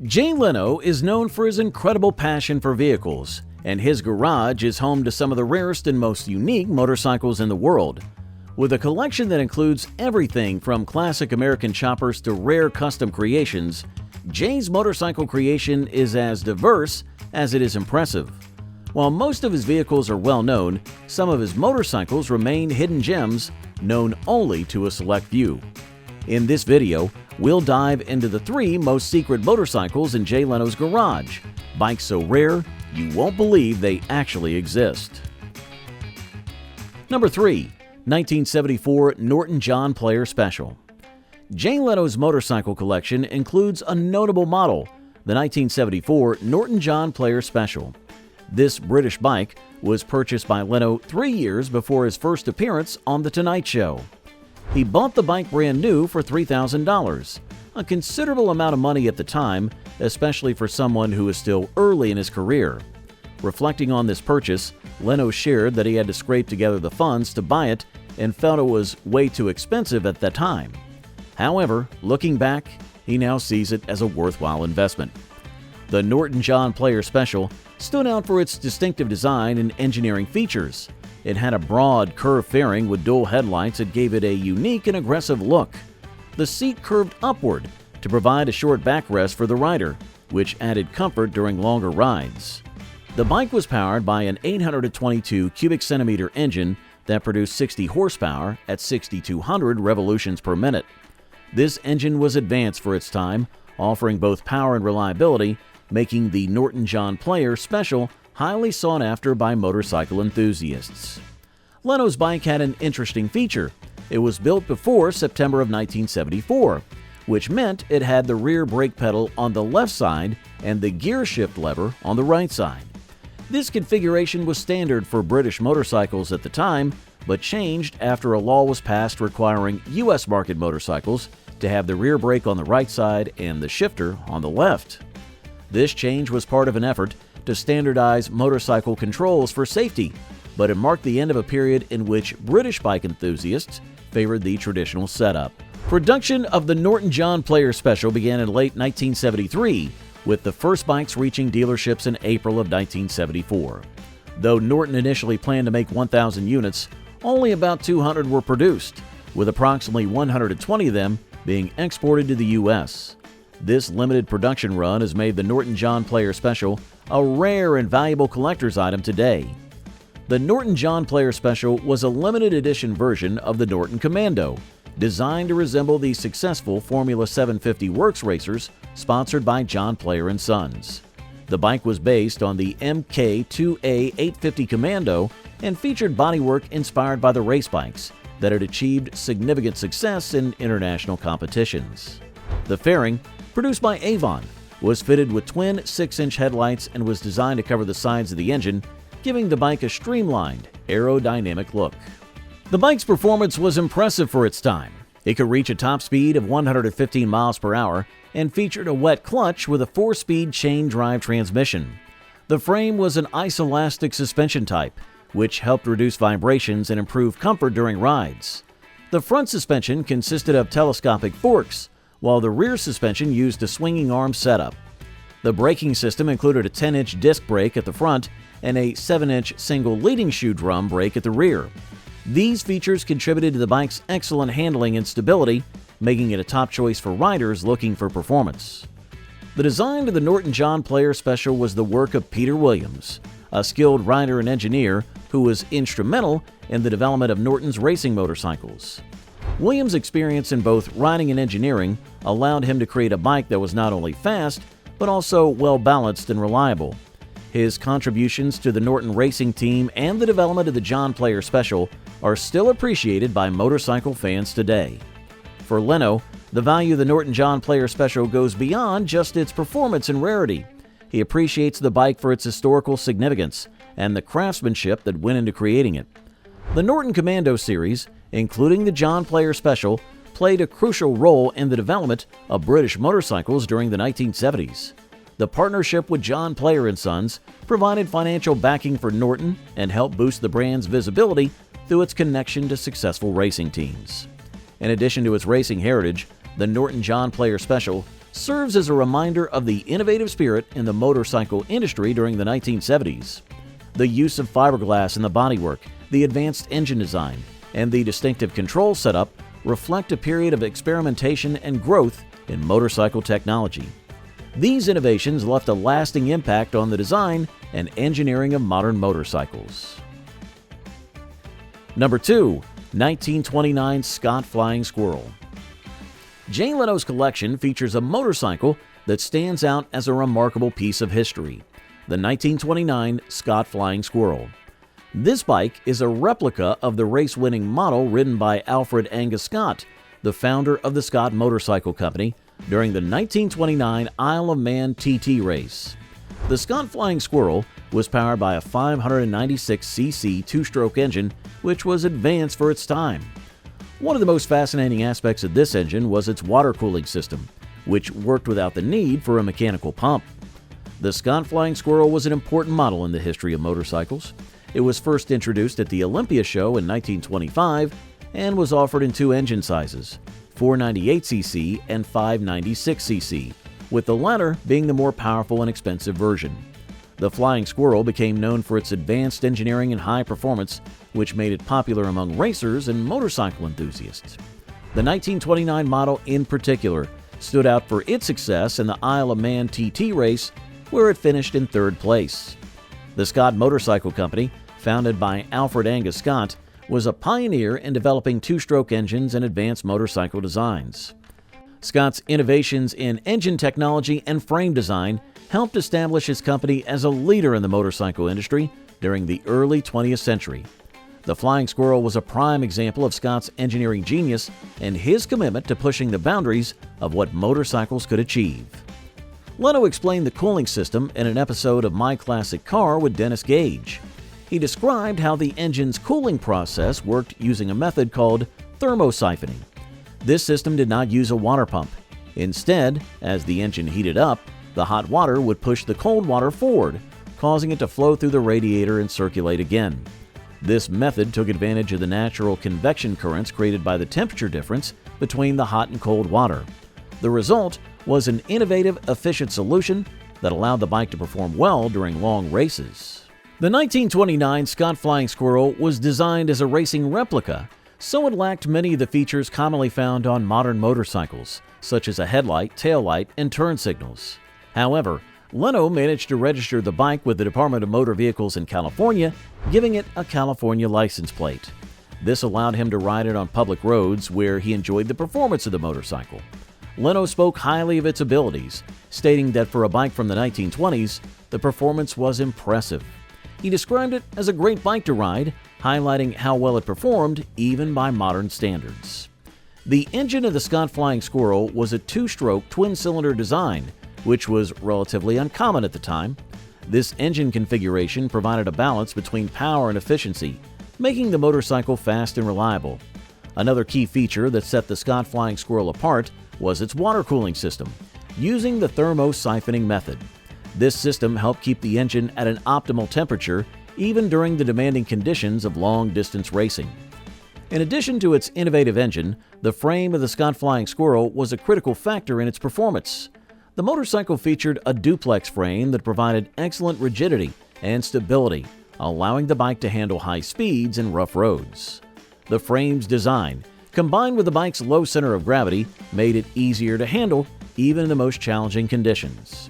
Jay Leno is known for his incredible passion for vehicles, and his garage is home to some of the rarest and most unique motorcycles in the world. With a collection that includes everything from classic American choppers to rare custom creations, Jay's motorcycle creation is as diverse as it is impressive. While most of his vehicles are well known, some of his motorcycles remain hidden gems known only to a select few. In this video, we'll dive into the 3 most secret motorcycles in Jay Leno's garage, bikes so rare you won't believe they actually exist. Number 3. 1974 Norton John Player Special. Jay Leno's motorcycle collection includes a notable model, the 1974 Norton John Player Special. This British bike was purchased by Leno 3 years before his first appearance on The Tonight Show. He bought the bike brand new for $3,000, a considerable amount of money at the time, especially for someone who is still early in his career. Reflecting on this purchase, Leno shared that he had to scrape together the funds to buy it and felt it was way too expensive at the time. However, looking back, he now sees it as a worthwhile investment. The Norton John Player Special stood out for its distinctive design and engineering features. It had a broad, curved fairing with dual headlights that gave it a unique and aggressive look. The seat curved upward to provide a short backrest for the rider, which added comfort during longer rides. The bike was powered by an 822 cubic centimeter engine that produced 60 horsepower at 6,200 revolutions per minute. This engine was advanced for its time, offering both power and reliability, making the Norton John Player Special highly sought after by motorcycle enthusiasts. Leno's bike had an interesting feature. It was built before September of 1974, which meant it had the rear brake pedal on the left side and the gear shift lever on the right side. This configuration was standard for British motorcycles at the time, but changed after a law was passed requiring U.S. market motorcycles to have the rear brake on the right side and the shifter on the left. This change was part of an effort to standardize motorcycle controls for safety, but it marked the end of a period in which British bike enthusiasts favored the traditional setup. Production of the Norton John Player Special began in late 1973, with the first bikes reaching dealerships in April of 1974. Though Norton initially planned to make 1,000 units, only about 200 were produced, with approximately 120 of them being exported to the U.S. This limited production run has made the Norton John Player Special a rare and valuable collector's item today. The Norton John Player Special was a limited edition version of the Norton Commando, designed to resemble the successful Formula 750 Works racers sponsored by John Player & Sons. The bike was based on the MK2A 850 Commando and featured bodywork inspired by the race bikes that had achieved significant success in international competitions. The fairing, produced by Avon, was fitted with twin 6-inch headlights and was designed to cover the sides of the engine, giving the bike a streamlined, aerodynamic look. The bike's performance was impressive for its time. It could reach a top speed of 115 miles per hour and featured a wet clutch with a 4-speed chain drive transmission. The frame was an isoelastic suspension type, which helped reduce vibrations and improve comfort during rides. The front suspension consisted of telescopic forks, while the rear suspension used a swinging arm setup. The braking system included a 10-inch disc brake at the front and a 7-inch single leading shoe drum brake at the rear. These features contributed to the bike's excellent handling and stability, making it a top choice for riders looking for performance. The design of the Norton John Player Special was the work of Peter Williams, a skilled rider and engineer who was instrumental in the development of Norton's racing motorcycles. Williams' experience in both riding and engineering allowed him to create a bike that was not only fast, but also well-balanced and reliable. His contributions to the Norton racing team and the development of the John Player Special are still appreciated by motorcycle fans today. For Leno, the value of the Norton John Player Special goes beyond just its performance and rarity. He appreciates the bike for its historical significance and the craftsmanship that went into creating it. The Norton Commando series, including the John Player Special, played a crucial role in the development of British motorcycles during the 1970s. The partnership with John Player & Sons provided financial backing for Norton and helped boost the brand's visibility through its connection to successful racing teams. In addition to its racing heritage, the Norton John Player Special serves as a reminder of the innovative spirit in the motorcycle industry during the 1970s. The use of fiberglass in the bodywork, the advanced engine design, and the distinctive control setup reflect a period of experimentation and growth in motorcycle technology. These innovations left a lasting impact on the design and engineering of modern motorcycles. Number 2. 1929 Scott Flying Squirrel. Jay Leno's collection features a motorcycle that stands out as a remarkable piece of history, the 1929 Scott Flying Squirrel. This bike is a replica of the race-winning model ridden by Alfred Angus Scott, the founder of the Scott Motorcycle Company, during the 1929 Isle of Man TT race. The Scott Flying Squirrel was powered by a 596cc two-stroke engine, which was advanced for its time. One of the most fascinating aspects of this engine was its water cooling system, which worked without the need for a mechanical pump. The Scott Flying Squirrel was an important model in the history of motorcycles. It was first introduced at the Olympia show in 1925 and was offered in two engine sizes, 498cc and 596cc, with the latter being the more powerful and expensive version. The Flying Squirrel became known for its advanced engineering and high performance, which made it popular among racers and motorcycle enthusiasts. The 1929 model in particular stood out for its success in the Isle of Man TT race, where it finished in third place. The Scott Motorcycle Company, founded by Alfred Angus Scott, was a pioneer in developing two-stroke engines and advanced motorcycle designs. Scott's innovations in engine technology and frame design helped establish his company as a leader in the motorcycle industry during the early 20th century. The Flying Squirrel was a prime example of Scott's engineering genius and his commitment to pushing the boundaries of what motorcycles could achieve. Leno explained the cooling system in an episode of My Classic Car with Dennis Gage. He described how the engine's cooling process worked using a method called thermosiphoning. This system did not use a water pump. Instead, as the engine heated up, the hot water would push the cold water forward, causing it to flow through the radiator and circulate again. This method took advantage of the natural convection currents created by the temperature difference between the hot and cold water. The result was an innovative, efficient solution that allowed the bike to perform well during long races. The 1929 Scott Flying Squirrel was designed as a racing replica, so it lacked many of the features commonly found on modern motorcycles, such as a headlight, taillight, and turn signals. However, Leno managed to register the bike with the Department of Motor Vehicles in California, giving it a California license plate. This allowed him to ride it on public roads where he enjoyed the performance of the motorcycle. Leno spoke highly of its abilities, stating that for a bike from the 1920s, the performance was impressive. He described it as a great bike to ride, highlighting how well it performed even by modern standards. The engine of the Scott Flying Squirrel was a two-stroke twin-cylinder design, which was relatively uncommon at the time. This engine configuration provided a balance between power and efficiency, making the motorcycle fast and reliable. Another key feature that set the Scott Flying Squirrel apart was its water cooling system, using the thermosiphoning method. This system helped keep the engine at an optimal temperature even during the demanding conditions of long-distance racing. In addition to its innovative engine, the frame of the Scott Flying Squirrel was a critical factor in its performance. The motorcycle featured a duplex frame that provided excellent rigidity and stability, allowing the bike to handle high speeds and rough roads. The frame's design, combined with the bike's low center of gravity, made it easier to handle even in the most challenging conditions.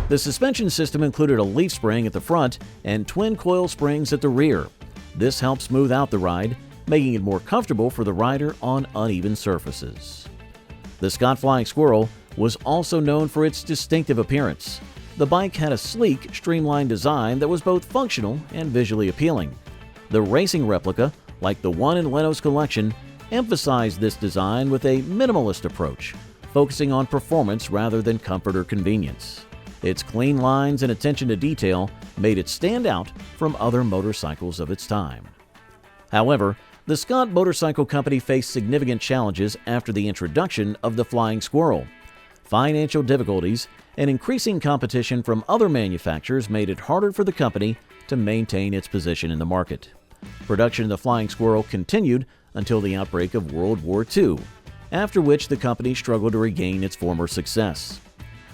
The suspension system included a leaf spring at the front and twin coil springs at the rear. This helped smooth out the ride, making it more comfortable for the rider on uneven surfaces. The Scott Flying Squirrel was also known for its distinctive appearance. The bike had a sleek, streamlined design that was both functional and visually appealing. The racing replica, like the one in Leno's collection, emphasized this design with a minimalist approach, focusing on performance rather than comfort or convenience. Its clean lines and attention to detail made it stand out from other motorcycles of its time. However, the Scott Motorcycle Company faced significant challenges after the introduction of the Flying Squirrel. Financial difficulties and increasing competition from other manufacturers made it harder for the company to maintain its position in the market. Production of the Flying Squirrel continued until the outbreak of World War II, after which the company struggled to regain its former success.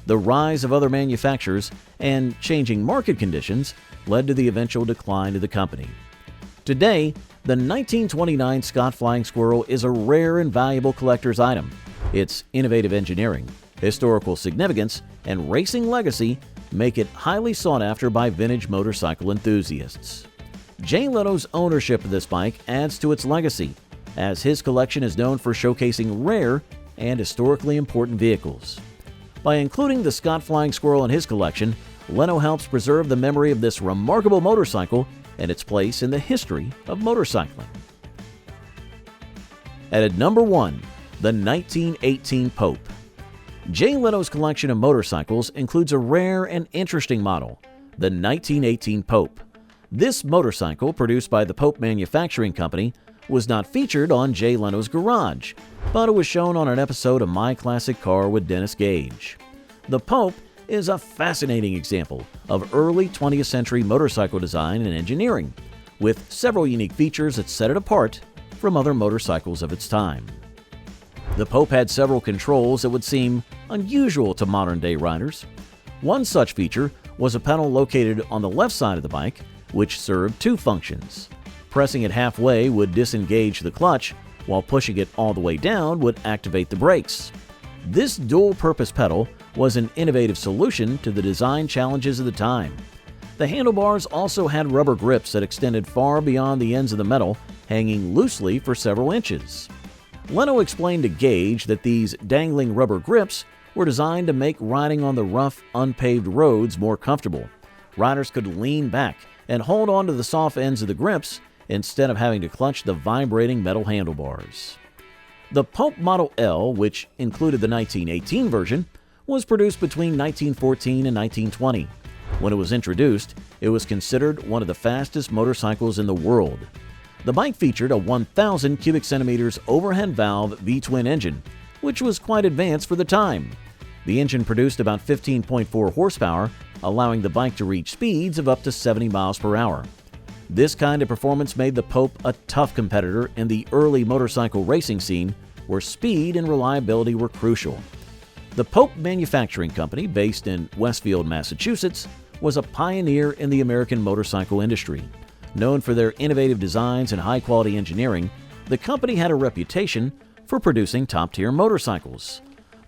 The rise of other manufacturers and changing market conditions led to the eventual decline of the company. Today, the 1929 Scott Flying Squirrel is a rare and valuable collector's item. Its innovative engineering, historical significance, and racing legacy make it highly sought after by vintage motorcycle enthusiasts. Jay Leno's ownership of this bike adds to its legacy, as his collection is known for showcasing rare and historically important vehicles. By including the Scott Flying Squirrel in his collection, Leno helps preserve the memory of this remarkable motorcycle and its place in the history of motorcycling. At number 1, the 1918 Pope. Jay Leno's collection of motorcycles includes a rare and interesting model, the 1918 Pope. This motorcycle, produced by the Pope Manufacturing Company, was not featured on Jay Leno's Garage, but it was shown on an episode of My Classic Car with Dennis Gage. The Pope is a fascinating example of early 20th century motorcycle design and engineering, with several unique features that set it apart from other motorcycles of its time. The Pope had several controls that would seem unusual to modern-day riders. One such feature was a pedal located on the left side of the bike, which served two functions. Pressing it halfway would disengage the clutch, while pushing it all the way down would activate the brakes. This dual-purpose pedal was an innovative solution to the design challenges of the time. The handlebars also had rubber grips that extended far beyond the ends of the metal, hanging loosely for several inches. Leno explained to Gage that these dangling rubber grips were designed to make riding on the rough, unpaved roads more comfortable. Riders could lean back and hold onto the soft ends of the grips instead of having to clutch the vibrating metal handlebars. The Pope Model L, which included the 1918 version, was produced between 1914 and 1920. When it was introduced, it was considered one of the fastest motorcycles in the world. The bike featured a 1,000 cubic centimeters overhead valve V-twin engine, which was quite advanced for the time. The engine produced about 15.4 horsepower, allowing the bike to reach speeds of up to 70 miles per hour. This kind of performance made the Pope a tough competitor in the early motorcycle racing scene, where speed and reliability were crucial. The Pope Manufacturing Company, based in Westfield, Massachusetts, was a pioneer in the American motorcycle industry. Known for their innovative designs and high-quality engineering, the company had a reputation for producing top-tier motorcycles.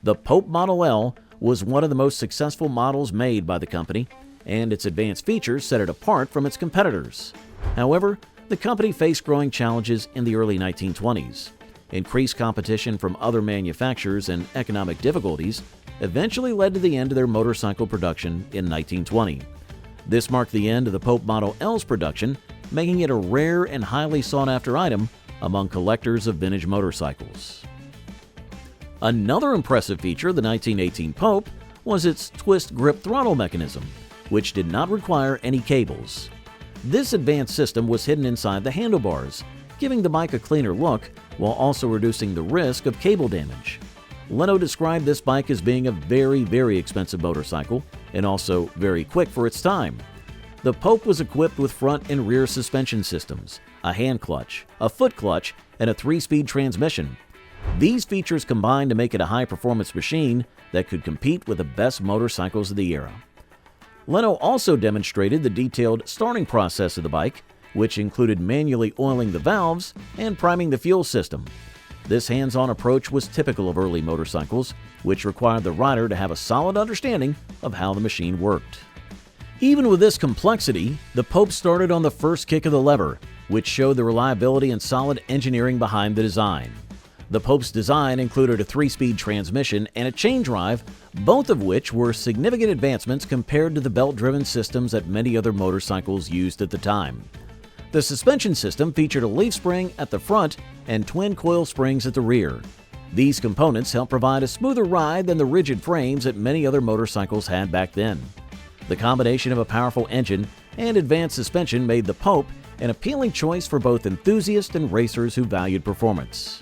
The Pope Model L was one of the most successful models made by the company, and its advanced features set it apart from its competitors. However, the company faced growing challenges in the early 1920s. Increased competition from other manufacturers and economic difficulties eventually led to the end of their motorcycle production in 1920. This marked the end of the Pope Model L's production, making it a rare and highly sought-after item among collectors of vintage motorcycles. Another impressive feature of the 1918 Pope was its twist grip throttle mechanism, which did not require any cables. This advanced system was hidden inside the handlebars, giving the bike a cleaner look while also reducing the risk of cable damage. Leno described this bike as being a very expensive motorcycle and also very quick for its time. The Pope was equipped with front and rear suspension systems, a hand clutch, a foot clutch, and a 3-speed transmission. These features combined to make it a high-performance machine that could compete with the best motorcycles of the era. Leno also demonstrated the detailed starting process of the bike, which included manually oiling the valves and priming the fuel system. This hands-on approach was typical of early motorcycles, which required the rider to have a solid understanding of how the machine worked. Even with this complexity, the Pope started on the first kick of the lever, which showed the reliability and solid engineering behind the design. The Pope's design included a 3-speed transmission and a chain drive, both of which were significant advancements compared to the belt-driven systems that many other motorcycles used at the time. The suspension system featured a leaf spring at the front and twin coil springs at the rear. These components helped provide a smoother ride than the rigid frames that many other motorcycles had back then. The combination of a powerful engine and advanced suspension made the Pope an appealing choice for both enthusiasts and racers who valued performance.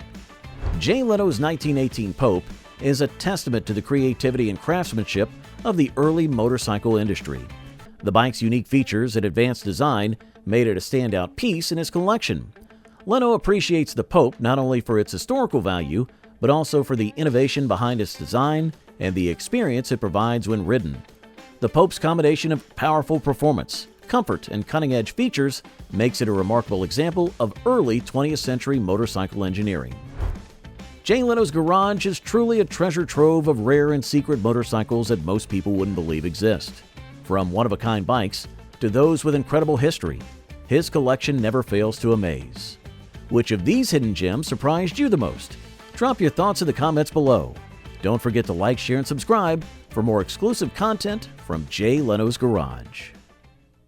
Jay Leno's 1918 Pope is a testament to the creativity and craftsmanship of the early motorcycle industry. The bike's unique features and advanced design made it a standout piece in his collection. Leno appreciates the Pope not only for its historical value, but also for the innovation behind its design and the experience it provides when ridden. The Pope's combination of powerful performance, comfort, and cutting-edge features makes it a remarkable example of early 20th century motorcycle engineering. Jay Leno's garage is truly a treasure trove of rare and secret motorcycles that most people wouldn't believe exist. From one-of-a-kind bikes to those with incredible history, his collection never fails to amaze. Which of these hidden gems surprised you the most? Drop your thoughts in the comments below. Don't forget to like, share, and subscribe for more exclusive content from Jay Leno's Garage.